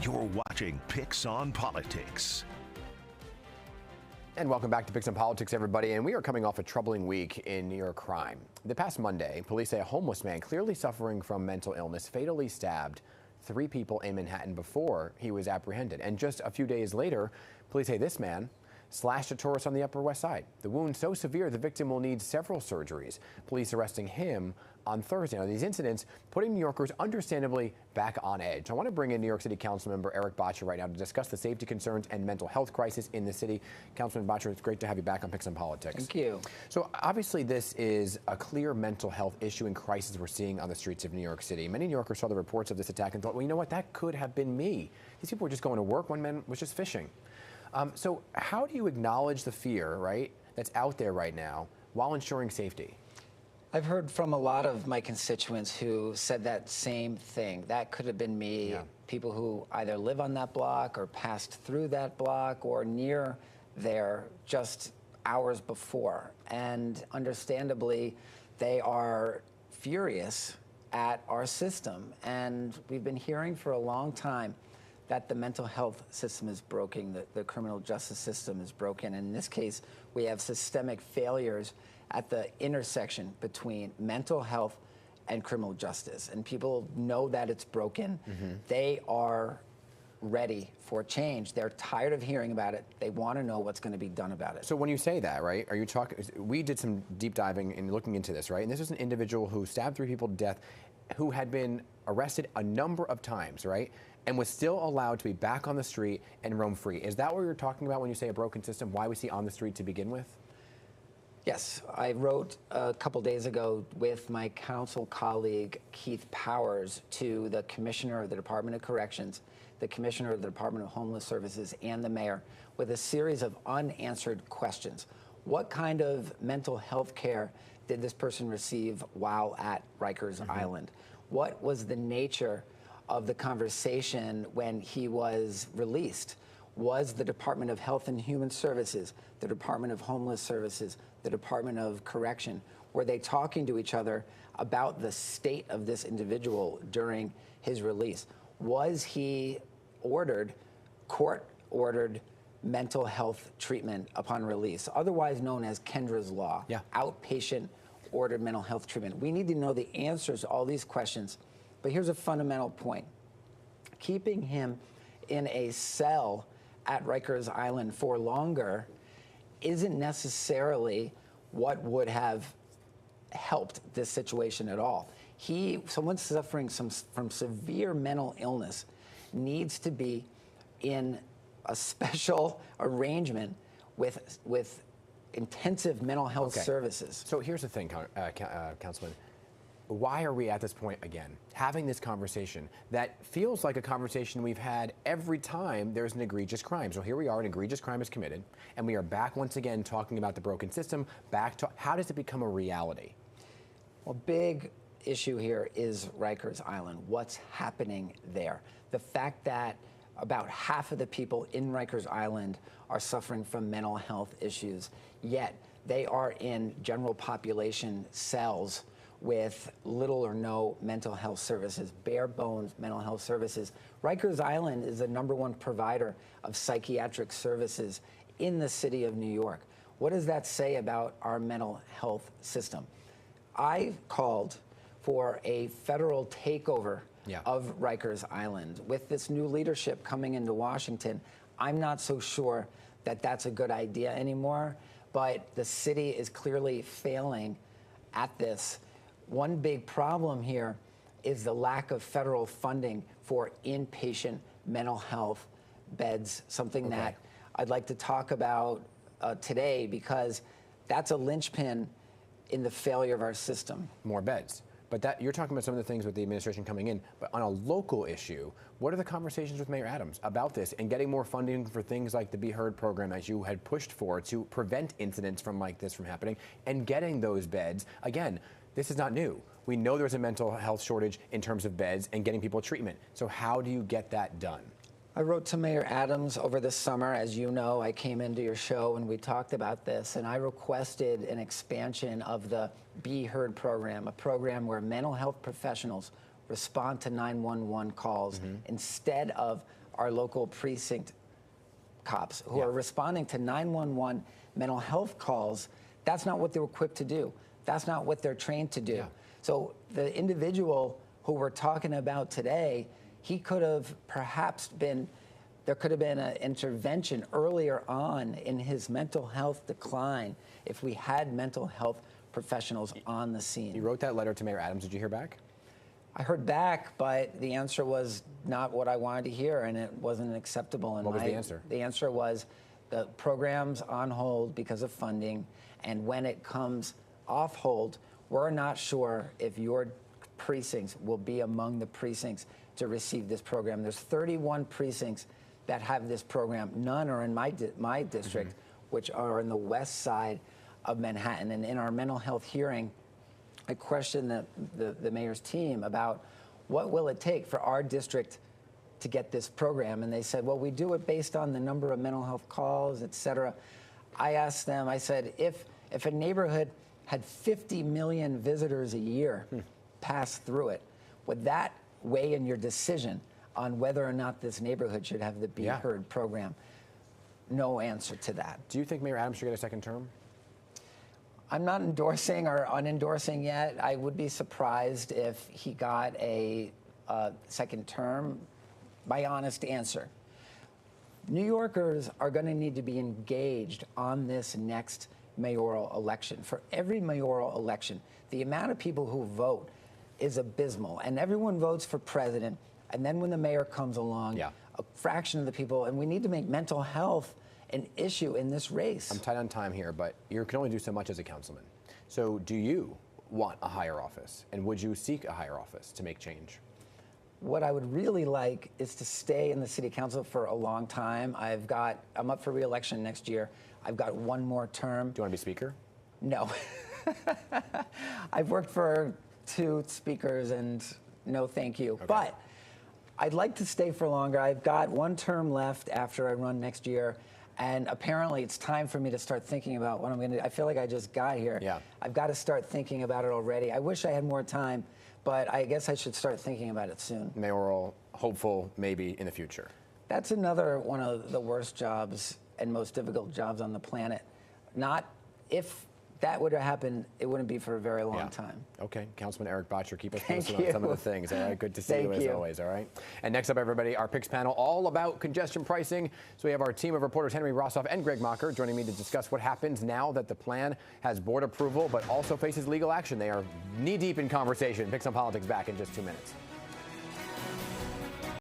You're watching Picks on Politics. And welcome back to Picks on Politics, everybody. And we are coming off a troubling week in New York crime. The past Monday, police say a homeless man clearly suffering from mental illness fatally stabbed 3 people in Manhattan before he was apprehended. And just a few days later, police say this man slashed a tourist on the Upper West Side. The wound so severe the victim will need several surgeries. Police arresting him on Thursday. Now, these incidents putting New Yorkers understandably back on edge. I want to bring in New York City Council Member Erik Bottcher right now to discuss the safety concerns and mental health crisis in the city. Councilman Bottcher, it's great to have you back on Picks on Politics. Thank you. So obviously this is a clear mental health issue and crisis we're seeing on the streets of New York City. Many New Yorkers saw the reports of this attack and thought, well, you know what, that could have been me. These people were just going to work. One man was just fishing. So how do you acknowledge the fear, right, that's out there right now while ensuring safety? I've heard from a lot of my constituents who said that same thing. That could have been me. Yeah. People who either live on that block or passed through that block or near there just hours before. And understandably, they are furious at our system. And we've been hearing for a long time that the mental health system is broken, the criminal justice system is broken. And in this case, we have systemic failures at the intersection between mental health and criminal justice. And people know that it's broken. Mm-hmm. They are ready for change. They're tired of hearing about it. They want to know what's going to be done about it. So when you say that, right, are you talking, we did some deep diving and looking into this, right? And this is an individual who stabbed 3 people to death, who had been arrested a number of times, right? And was still allowed to be back on the street and roam free. Is that what you're talking about when you say a broken system? Why was he on the street to begin with? Yes, I wrote a couple days ago with my council colleague Keith Powers to the Commissioner of the Department of Corrections, the Commissioner of the Department of Homeless Services, and the Mayor with a series of unanswered questions. What kind of mental health care did this person receive while at Rikers Island? What was the nature of the conversation when he was released? Was the Department of Health and Human Services, the Department of Homeless Services, the Department of Correction, were they talking to each other about the state of this individual during his release? Was he ordered, court-ordered mental health treatment upon release, otherwise known as Kendra's Law, outpatient ordered mental health treatment? We need to know the answers to all these questions. But here's a fundamental point. Keeping him in a cell at Rikers Island for longer isn't necessarily what would have helped this situation at all. Someone suffering from severe mental illness needs to be in a special arrangement with intensive mental health services. So here's the thing, Councilman. Why are we at this point again, having this conversation that feels like a conversation we've had every time there's an egregious crime? So here we are, an egregious crime is committed, and we are back once again talking about the broken system, back to how does it become a reality? Well, big issue here is Rikers Island. What's happening there? The fact that about half of the people in Rikers Island are suffering from mental health issues, yet they are in general population cells with little or no mental health services, bare bones mental health services. Rikers Island is the #1 provider of psychiatric services in the city of New York. What does that say about our mental health system? I called for a federal takeover of Rikers Island. With this new leadership coming into Washington, I'm not so sure that that's a good idea anymore, but the city is clearly failing at this. One big problem here is the lack of federal funding for inpatient mental health beds, something that I'd like to talk about today, because that's a linchpin in the failure of our system. More beds. But that you're talking about some of the things with the administration coming in, but on a local issue, what are the conversations with Mayor Adams about this and getting more funding for things like the Be Heard program, as you had pushed for, to prevent incidents like this from happening, and getting those beds? Again, this is not new. We know there's a mental health shortage in terms of beds and getting people treatment. So how do you get that done? I wrote to Mayor Adams over the summer. As you know, I came into your show and we talked about this, and I requested an expansion of the Be Heard program, a program where mental health professionals respond to 911 calls instead of our local precinct cops who are responding to 911 mental health calls. That's not what they're equipped to do. That's not what they're trained to do. Yeah. So the individual who we're talking about today, he could have perhaps been, there could have been an intervention earlier on in his mental health decline if we had mental health professionals on the scene. You wrote that letter to Mayor Adams. Did you hear back? I heard back, but the answer was not what I wanted to hear, and it wasn't acceptable. And what was the answer? The answer was the program's on hold because of funding, and when it comes off hold, we're not sure if your precincts will be among the precincts to receive this program. There's 31 precincts that have this program. None are in my district, which are in the west side of Manhattan. And in our mental health hearing, I questioned the mayor's team about what will it take for our district to get this program. And they said, well, we do it based on the number of mental health calls, et cetera. I asked them, I said, if a neighborhood had 50 million visitors a year pass through it, would that weigh in your decision on whether or not this neighborhood should have the Be Heard program? No answer to that. Do you think Mayor Adams should get a second term? I'm not endorsing or unendorsing yet. I would be surprised if he got a second term. My honest answer. New Yorkers are going to need to be engaged on this next mayoral election. For every mayoral election, the amount of people who vote is abysmal. And everyone votes for president. And then when the mayor comes along, a fraction of the people, and we need to make mental health an issue in this race. I'm tight on time here, but you can only do so much as a councilman. So do you want a higher office? And would you seek a higher office to make change? What I would really like is to stay in the city council for a long time. I'm up for re-election next year. I've got one more term. Do you want to be speaker? No. I've worked for 2 speakers and no thank you. Okay. But I'd like to stay for longer. I've got 1 term left after I run next year. And apparently it's time for me to start thinking about what I'm going to do. I feel like I just got here. Yeah. I've got to start thinking about it already. I wish I had more time, but I guess I should start thinking about it soon. Mayoral, hopeful, maybe in the future. That's another one of the worst jobs and most difficult jobs on the planet. Not if that would have happened, it wouldn't be for a very long time. Okay, Councilman Erik Bottcher, keep us Thank posted you. on some of the things. All right, good to see you as always, all right? And next up, everybody, our picks panel, all about congestion pricing. So we have our team of reporters, Henry Rossoff and Greg Mocker, joining me to discuss what happens now that the plan has board approval, but also faces legal action. They are knee-deep in conversation. Picks on Politics back in just 2 minutes.